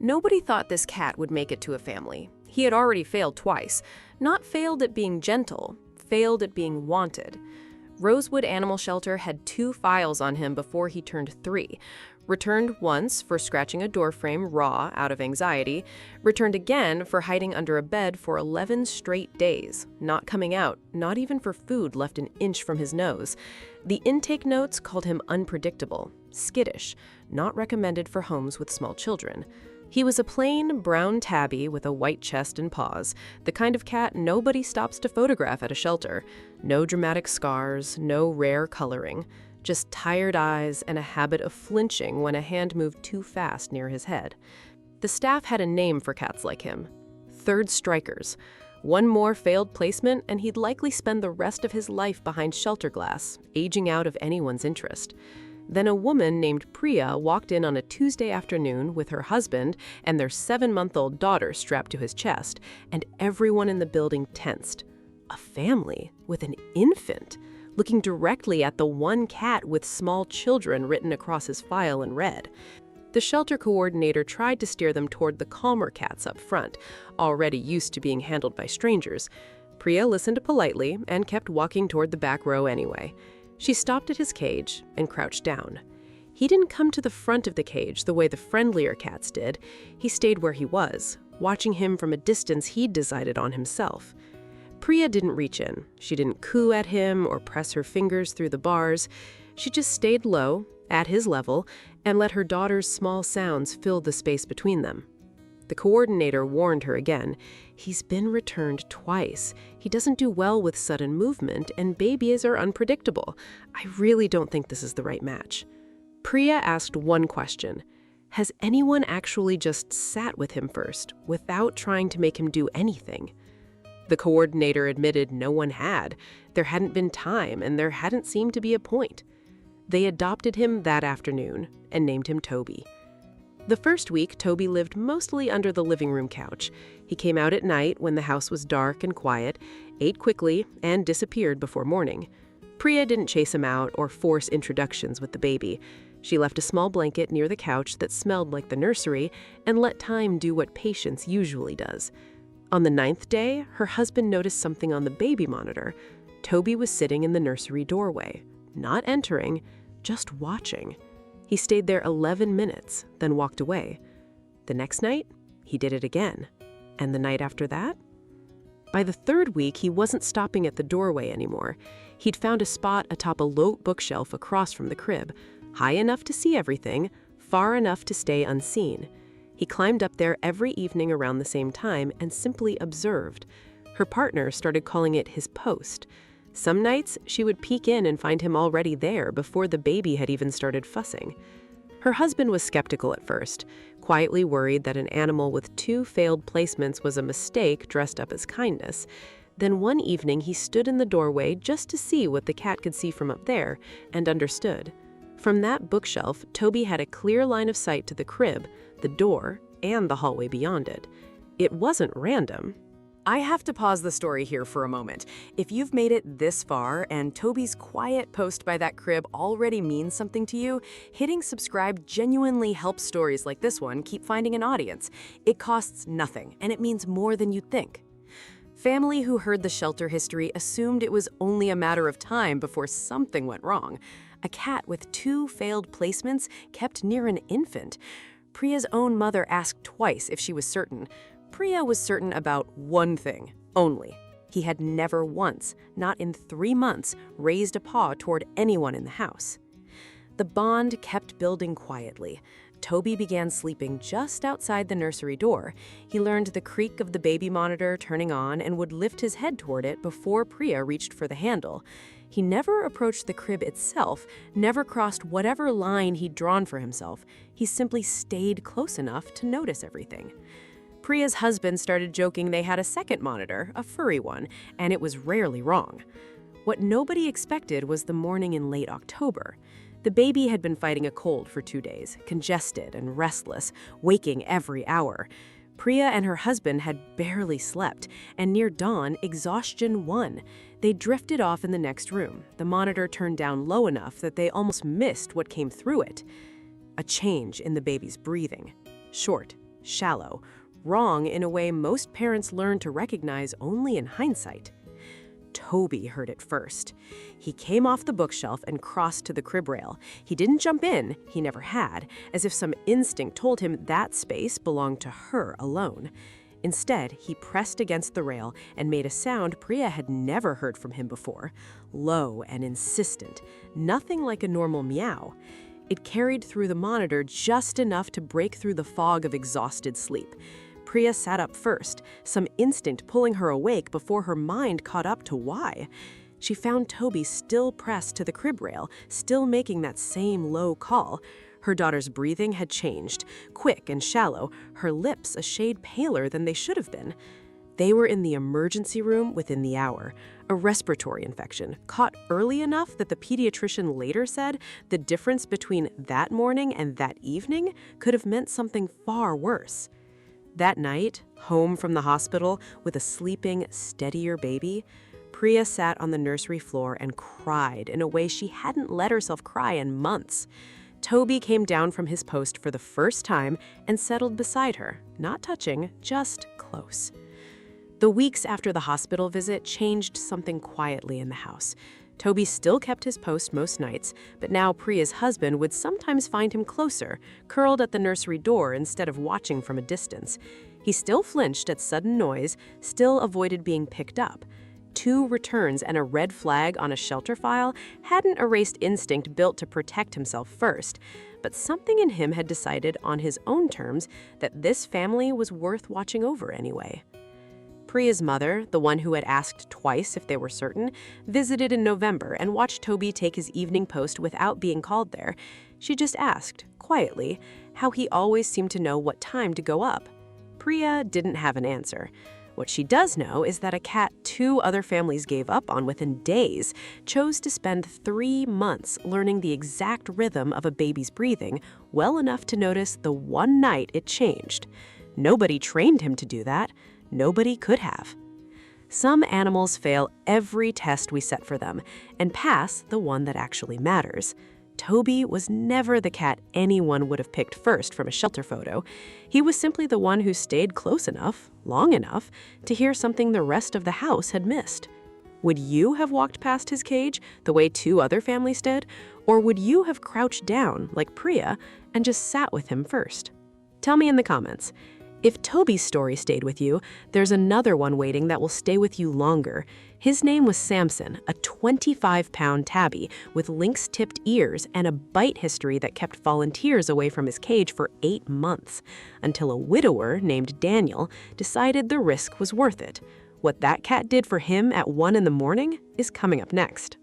Nobody thought this cat would make it to a family. He had already failed twice. Not failed at being gentle, failed at being wanted. Rosewood Animal Shelter had 2 files on him before he turned 3. Returned once for scratching a doorframe raw out of anxiety. Returned again for hiding under a bed for 11 straight days, not coming out, not even for food left an inch from his nose. The intake notes called him unpredictable, skittish, not recommended for homes with small children. He was a plain, brown tabby with a white chest and paws, the kind of cat nobody stops to photograph at a shelter. No dramatic scars, no rare coloring, just tired eyes and a habit of flinching when a hand moved too fast near his head. The staff had a name for cats like him: third strikers. One more failed placement and he'd likely spend the rest of his life behind shelter glass, aging out of anyone's interest. Then a woman named Priya walked in on a Tuesday afternoon with her husband and their 7-month-old daughter strapped to his chest, and everyone in the building tensed. A family with an infant, looking directly at the one cat with small children written across his file in red. The shelter coordinator tried to steer them toward the calmer cats up front, already used to being handled by strangers. Priya listened politely and kept walking toward the back row anyway. She stopped at his cage and crouched down. He didn't come to the front of the cage the way the friendlier cats did. He stayed where he was, watching him from a distance he'd decided on himself. Priya didn't reach in. She didn't coo at him or press her fingers through the bars. She just stayed low, at his level, and let her daughter's small sounds fill the space between them. The coordinator warned her again. He's been returned twice. He doesn't do well with sudden movement, and babies are unpredictable. I really don't think this is the right match. Priya asked one question. Has anyone actually just sat with him first, without trying to make him do anything? The coordinator admitted no one had. There hadn't been time, and there hadn't seemed to be a point. They adopted him that afternoon and named him Toby. The first week, Toby lived mostly under the living room couch. He came out at night when the house was dark and quiet, ate quickly, and disappeared before morning. Priya didn't chase him out or force introductions with the baby. She left a small blanket near the couch that smelled like the nursery and let time do what patience usually does. On the 9th day, her husband noticed something on the baby monitor. Toby was sitting in the nursery doorway, not entering, just watching. He stayed there 11 minutes, then walked away. The next night, he did it again. And the night after that? By the 3rd week, he wasn't stopping at the doorway anymore. He'd found a spot atop a low bookshelf across from the crib, high enough to see everything, far enough to stay unseen. He climbed up there every evening around the same time and simply observed. Her partner started calling it his post. Some nights, she would peek in and find him already there before the baby had even started fussing. Her husband was skeptical at first, quietly worried that an animal with 2 failed placements was a mistake dressed up as kindness. Then one evening, he stood in the doorway just to see what the cat could see from up there, and understood. From that bookshelf, Toby had a clear line of sight to the crib, the door, and the hallway beyond it. It wasn't random. I have to pause the story here for a moment. If you've made it this far and Toby's quiet post by that crib already means something to you, hitting subscribe genuinely helps stories like this one keep finding an audience. It costs nothing, and it means more than you'd think. Family who heard the shelter history assumed it was only a matter of time before something went wrong. A cat with 2 failed placements kept near an infant. Priya's own mother asked twice if she was certain. Priya was certain about one thing only. He had never once, not in 3 months, raised a paw toward anyone in the house. The bond kept building quietly. Toby began sleeping just outside the nursery door. He learned the creak of the baby monitor turning on and would lift his head toward it before Priya reached for the handle. He never approached the crib itself, never crossed whatever line he'd drawn for himself. He simply stayed close enough to notice everything. Priya's husband started joking they had a second monitor, a furry one, and it was rarely wrong. What nobody expected was the morning in late October. The baby had been fighting a cold for 2 days, congested and restless, waking every hour. Priya and her husband had barely slept, and near dawn, exhaustion won. They drifted off in the next room, the monitor turned down low enough that they almost missed what came through it. A change in the baby's breathing. Short, shallow, wrong in a way most parents learn to recognize only in hindsight. Toby heard it first. He came off the bookshelf and crossed to the crib rail. He didn't jump in, he never had, as if some instinct told him that space belonged to her alone. Instead, he pressed against the rail and made a sound Priya had never heard from him before, low and insistent, nothing like a normal meow. It carried through the monitor just enough to break through the fog of exhausted sleep. Priya sat up first, some instinct pulling her awake before her mind caught up to why. She found Toby still pressed to the crib rail, still making that same low call. Her daughter's breathing had changed, quick and shallow, her lips a shade paler than they should have been. They were in the emergency room within the hour, a respiratory infection, caught early enough that the pediatrician later said the difference between that morning and that evening could have meant something far worse. That night, home from the hospital with a sleeping, steadier baby, Priya sat on the nursery floor and cried in a way she hadn't let herself cry in months. Toby came down from his post for the first time and settled beside her, not touching, just close. The weeks after the hospital visit changed something quietly in the house. Toby still kept his post most nights, but now Priya's husband would sometimes find him closer, curled at the nursery door instead of watching from a distance. He still flinched at sudden noise, still avoided being picked up. 2 returns and a red flag on a shelter file hadn't erased instinct built to protect himself first, but something in him had decided on his own terms that this family was worth watching over anyway. Priya's mother, the one who had asked twice if they were certain, visited in November and watched Toby take his evening post without being called there. She just asked, quietly, how he always seemed to know what time to go up. Priya didn't have an answer. What she does know is that a cat 2 other families gave up on within days chose to spend 3 months learning the exact rhythm of a baby's breathing well enough to notice the one night it changed. Nobody trained him to do that. Nobody could have. Some animals fail every test we set for them and pass the one that actually matters. Toby was never the cat anyone would have picked first from a shelter photo. He was simply the one who stayed close enough, long enough, to hear something the rest of the house had missed. Would you have walked past his cage the way 2 other families did? Or would you have crouched down, like Priya, and just sat with him first? Tell me in the comments. If Toby's story stayed with you, there's another one waiting that will stay with you longer. His name was Samson, a 25-pound tabby with lynx-tipped ears and a bite history that kept volunteers away from his cage for 8 months, until a widower named Daniel decided the risk was worth it. What that cat did for him at 1 in the morning is coming up next.